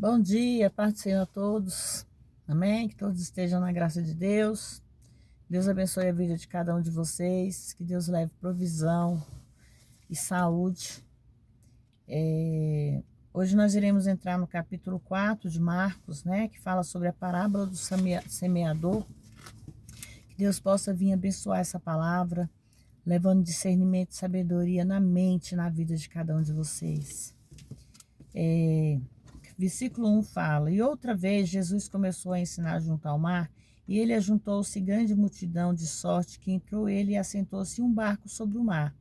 Bom dia, paz do Senhor a todos. Amém? Que todos estejam na graça de Deus. Deus abençoe a vida de cada um de vocês. Que Deus leve provisão e saúde. Hoje nós iremos entrar no capítulo 4 de Marcos, né? Que fala sobre a parábola do semeador. Que Deus possa vir abençoar essa palavra, levando discernimento e sabedoria na mente, na vida de cada um de vocês. Versículo 1 fala: E outra vez Jesus começou a ensinar junto ao mar, e ele ajuntou-se grande multidão, de sorte que entrou ele e assentou-se em um barco sobre o mar.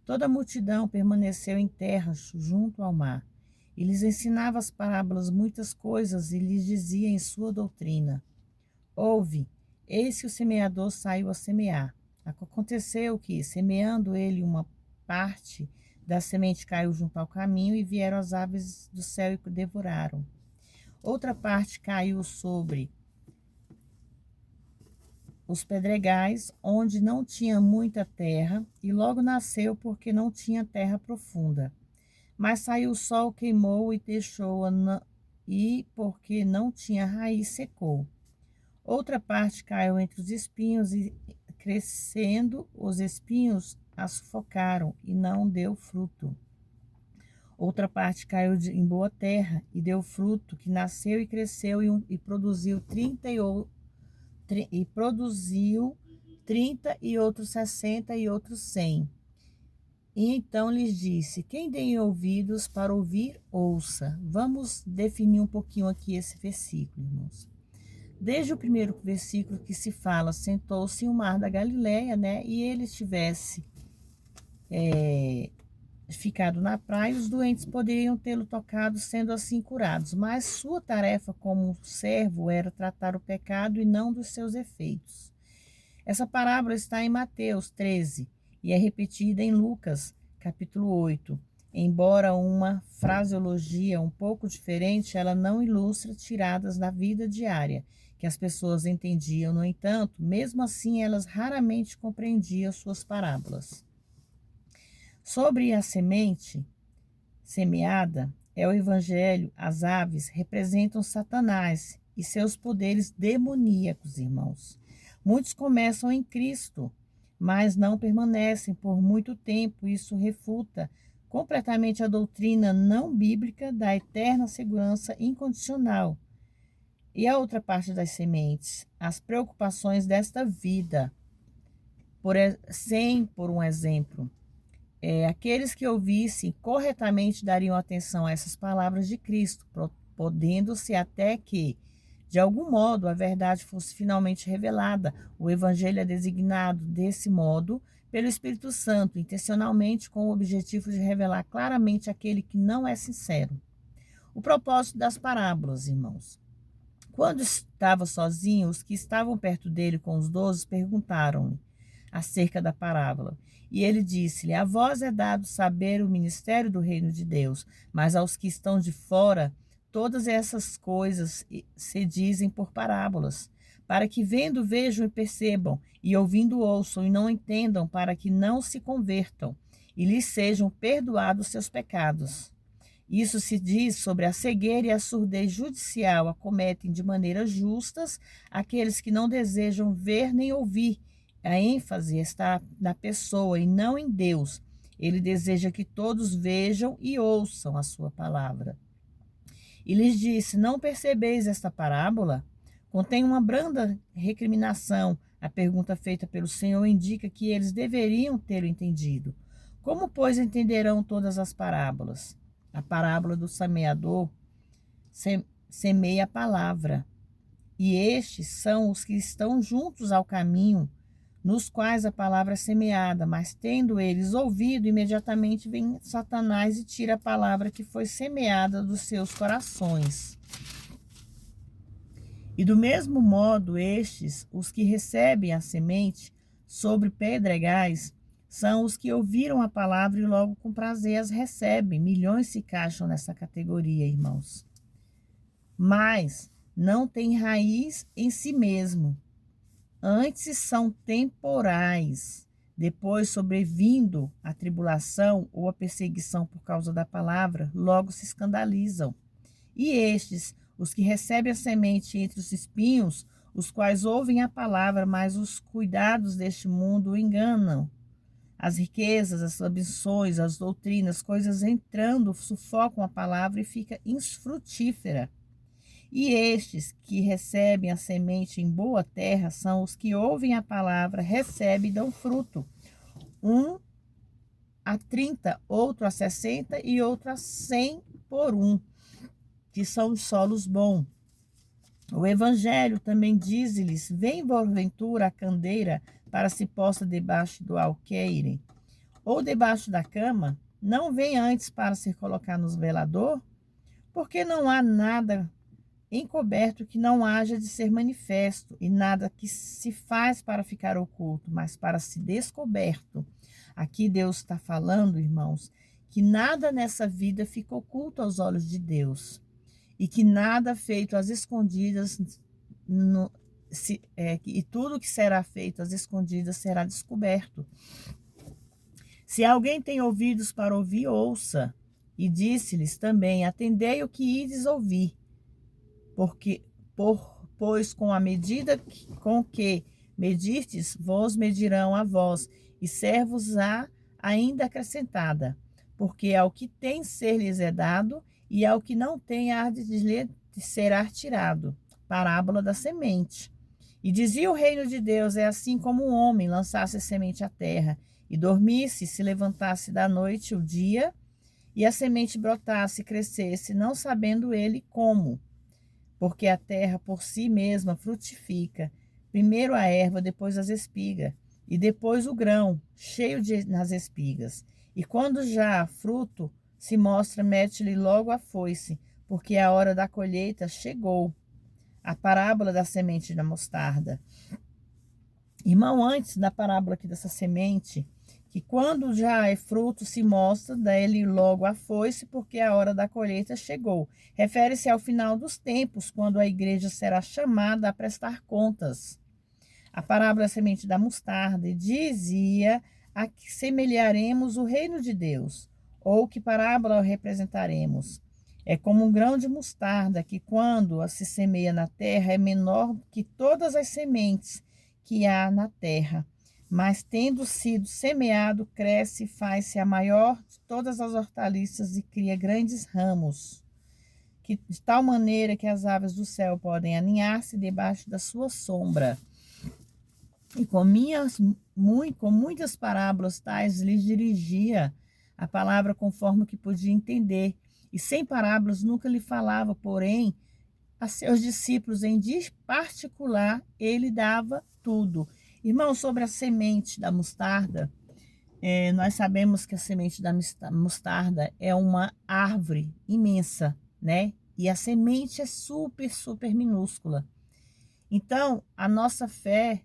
Toda a multidão permaneceu em terra junto ao mar. E lhes ensinava as parábolas muitas coisas, e lhes dizia em sua doutrina: Ouve, eis que o semeador saiu a semear. Aconteceu que, semeando ele uma parte da semente, caiu junto ao caminho, e vieram as aves do céu e devoraram. Outra parte caiu sobre os pedregais, onde não tinha muita terra, e logo nasceu, porque não tinha terra profunda. Mas saiu o sol, queimou e deixou-a, e porque não tinha raiz, secou. Outra parte caiu entre os espinhos, e crescendo os espinhos a sufocaram, e não deu fruto. Outra parte caiu em boa terra, e deu fruto, que nasceu e cresceu, e produziu 30, e outros 60, e outros 100. E então lhes disse: Quem tem ouvidos para ouvir, ouça. Vamos definir um pouquinho aqui esse versículo, irmãos. Desde o primeiro versículo que se fala, sentou-se em um mar da Galileia, né? E ele estivesse ficado na praia, os doentes poderiam tê-lo tocado, sendo assim curados. Mas sua tarefa como servo era tratar o pecado e não dos seus efeitos. Essa parábola está em Mateus 13 e é repetida em Lucas, capítulo 8. Embora uma fraseologia um pouco diferente, ela não ilustra tiradas da vida diária que as pessoas entendiam. No entanto, mesmo assim, elas raramente compreendiam suas parábolas. Sobre a semente semeada, é o evangelho, as aves representam Satanás e seus poderes demoníacos, irmãos. Muitos começam em Cristo, mas não permanecem por muito tempo. Isso refuta completamente a doutrina não bíblica da eterna segurança incondicional. E a outra parte das sementes, as preocupações desta vida. Por um exemplo, aqueles que ouvissem corretamente dariam atenção a essas palavras de Cristo, podendo-se até que, de algum modo, a verdade fosse finalmente revelada. O Evangelho é designado desse modo pelo Espírito Santo, intencionalmente com o objetivo de revelar claramente aquele que não é sincero. O propósito das parábolas, irmãos. Quando estava sozinho, os que estavam perto dele com os 12 perguntaram-lhe acerca da parábola. E ele disse-lhe: A vós é dado saber o ministério do reino de Deus, mas aos que estão de fora, todas essas coisas se dizem por parábolas, para que vendo vejam e percebam, e ouvindo ouçam e não entendam, para que não se convertam e lhes sejam perdoados seus pecados. Isso se diz sobre a cegueira e a surdez judicial, acometem de maneira justas aqueles que não desejam ver nem ouvir. A ênfase está na pessoa e não em Deus. Ele deseja que todos vejam e ouçam a sua palavra. E lhes disse: Não percebeis esta parábola? Contém uma branda recriminação. A pergunta feita pelo Senhor indica que eles deveriam ter entendido. Como, pois, entenderão todas as parábolas? A parábola do semeador semeia a palavra. E estes são os que estão juntos ao caminho, nos quais a palavra é semeada, mas tendo eles ouvido, imediatamente vem Satanás e tira a palavra que foi semeada dos seus corações. E do mesmo modo, estes, os que recebem a semente sobre pedregais, são os que ouviram a palavra e logo com prazer as recebem. Milhões se encaixam nessa categoria, irmãos. Mas não tem raiz em si mesmo. Antes são temporais. Depois, sobrevindo a tribulação ou a perseguição por causa da palavra, logo se escandalizam. E estes, os que recebem a semente entre os espinhos, os quais ouvem a palavra, mas os cuidados deste mundo o enganam. As riquezas, as ambições, as doutrinas, coisas entrando, sufocam a palavra e fica infrutífera. E estes que recebem a semente em boa terra são os que ouvem a palavra, recebem e dão fruto. Um a 30, outro a 60 e outro a 100 por um, que são os solos bons. O evangelho também diz-lhes: vem porventura a candeira para se posta debaixo do alqueire, ou debaixo da cama, não vem antes para se colocar nos velador? Porque não há nada encoberto que não haja de ser manifesto, e nada que se faz para ficar oculto, mas para se descoberto. Aqui Deus está falando, irmãos, que nada nessa vida fica oculto aos olhos de Deus, e que nada feito às escondidas, e tudo que será feito às escondidas será descoberto. Se alguém tem ouvidos para ouvir, ouça. E disse-lhes também: atendei o que ides ouvir, pois com a medida com que medirdes, vos medirão a vós, e servos-á ainda acrescentada. Porque ao que tem ser-lhes é dado, e ao que não tem há de lhe será tirado. Parábola da semente. E dizia: o reino de Deus é assim como um homem lançasse semente à terra, e dormisse, se levantasse da noite o dia, e a semente brotasse e crescesse, não sabendo ele como. Porque a terra por si mesma frutifica, primeiro a erva, depois as espigas, e depois o grão, nas espigas. E quando já há fruto se mostra, mete-lhe logo a foice, porque a hora da colheita chegou. A parábola da semente da mostarda. Irmão, antes da parábola aqui dessa semente, que quando já é fruto se mostra, dá-lhe logo a foice, porque a hora da colheita chegou. Refere-se ao final dos tempos, quando a igreja será chamada a prestar contas. A parábola da semente da mostarda dizia a que semelharemos o reino de Deus, ou que parábola representaremos. É como um grão de mostarda que, quando se semeia na terra, é menor que todas as sementes que há na terra. Mas, tendo sido semeado, cresce e faz-se a maior de todas as hortaliças e cria grandes ramos, que, de tal maneira que as aves do céu podem aninhar-se debaixo da sua sombra. E com muitas parábolas tais lhes dirigia a palavra conforme o que podia entender. E sem parábolas nunca lhe falava, porém, a seus discípulos em particular, ele dava tudo. Irmão, sobre a semente da mostarda, nós sabemos que a semente da mostarda é uma árvore imensa, né? E a semente é super, super minúscula. Então, a nossa fé,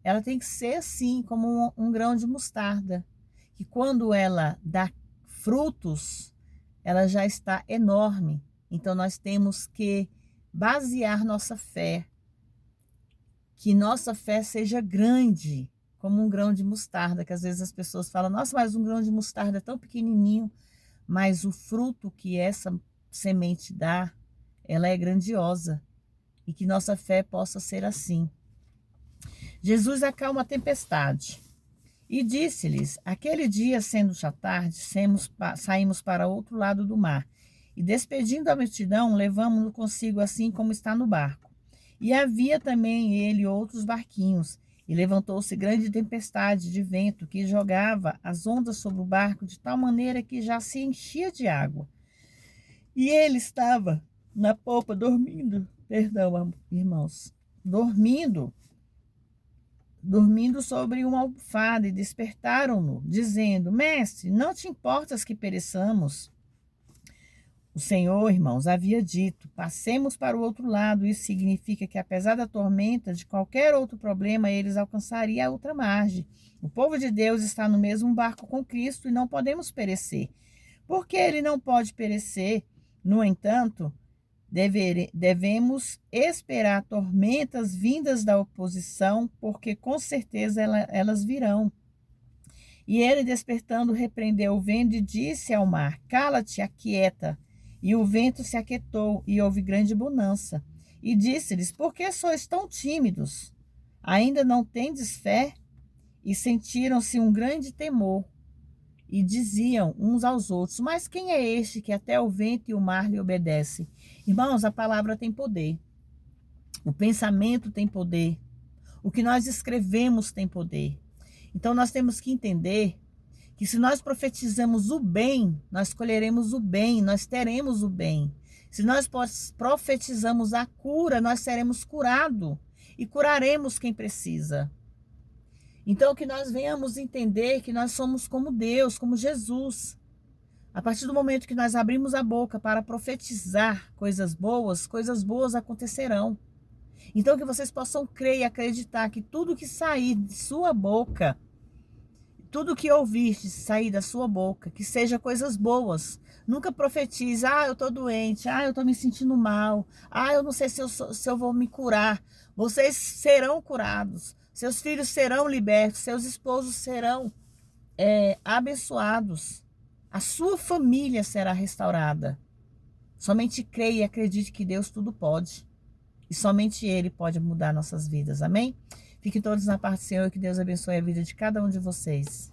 ela tem que ser assim, como um grão de mostarda, que quando ela dá frutos, ela já está enorme. Então, nós temos que basear nossa fé, que nossa fé seja grande, como um grão de mostarda, que às vezes as pessoas falam: nossa, mas um grão de mostarda é tão pequenininho, mas o fruto que essa semente dá, ela é grandiosa, e que nossa fé possa ser assim. Jesus acalma a tempestade e disse-lhes: aquele dia, sendo já tarde, saímos para outro lado do mar, e despedindo a multidão, levamo-no consigo assim como está no barco. E havia também ele outros barquinhos, e levantou-se grande tempestade de vento, que jogava as ondas sobre o barco, de tal maneira que já se enchia de água. E ele estava na popa dormindo, irmãos, dormindo sobre uma almofada, e despertaram-no, dizendo: mestre, não te importas que pereçamos? O Senhor, irmãos, havia dito: passemos para o outro lado. Isso significa que, apesar da tormenta, de qualquer outro problema, eles alcançariam a outra margem. O povo de Deus está no mesmo barco com Cristo e não podemos perecer. Porque ele não pode perecer, no entanto, devemos esperar tormentas vindas da oposição, porque com certeza elas virão. E ele, despertando, repreendeu o vento e disse ao mar: cala-te, aquieta. E o vento se aquietou, e houve grande bonança. E disse-lhes: Por que sois tão tímidos? Ainda não tendes fé? E sentiram-se um grande temor. E diziam uns aos outros: Mas quem é este que até o vento e o mar lhe obedecem? Irmãos, a palavra tem poder. O pensamento tem poder. O que nós escrevemos tem poder. Então nós temos que entender que se nós profetizamos o bem, nós colheremos o bem, nós teremos o bem. Se nós profetizamos a cura, nós seremos curados e curaremos quem precisa. Então que nós venhamos entender que nós somos como Deus, como Jesus. A partir do momento que nós abrimos a boca para profetizar coisas boas acontecerão. Então que vocês possam crer e acreditar que tudo que sair de sua boca, tudo que ouviste sair da sua boca, que seja coisas boas. Nunca profetize: eu tô doente, eu tô me sentindo mal, eu não sei se eu vou me curar. Vocês serão curados, seus filhos serão libertos, seus esposos serão abençoados. A sua família será restaurada. Somente creia e acredite que Deus tudo pode. E somente Ele pode mudar nossas vidas. Amém? Fiquem todos na paz do Senhor e que Deus abençoe a vida de cada um de vocês.